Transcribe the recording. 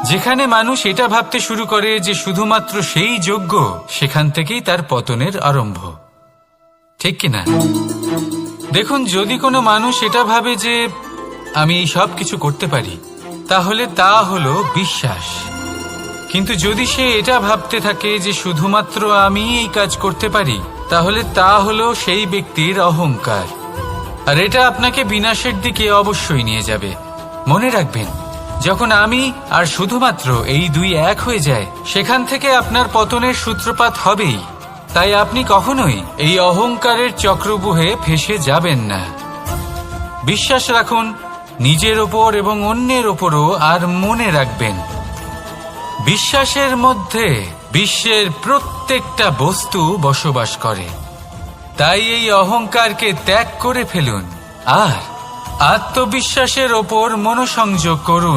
যেখানে মানুষ এটা ভাবতে শুরু করে যে শুধুমাত্র সেই যোগ্য, সেখান থেকেই তার পতনের আরম্ভ, ঠিক কিনা? দেখুন, যদি কোনো মানুষ এটা ভাবে যে আমি এই সব কিছু করতে পারি, তাহলে তা হলো বিশ্বাস। কিন্তু যদি সে এটা ভাবতে থাকে যে শুধুমাত্র আমি এই কাজ করতে পারি, তাহলে তা হলো সেই ব্যক্তির অহংকার। আর এটা আপনাকে বিনাশের দিকে অবশ্যই নিয়ে যাবে। মনে রাখবেন, যখন আমি আর শুধুমাত্র এই দুই এক হয়ে যায়, সেখান থেকে আপনার পতনের সূত্রপাত হবেই। তাই আপনি কখনোই এই অহংকারের চক্রব্যূহে ফেঁসে যাবেন না। বিশ্বাস রাখুন নিজের ওপর এবং অন্যের ওপরও। আর মনে রাখবেন, বিশ্বাসের মধ্যে বিশ্বের প্রত্যেকটা বস্তু বসবাস করে। তাই এই অহংকারকে ত্যাগ করে ফেলুন আর আত্মবিশ্বাসের ওপর মনোসংযোগ করুন।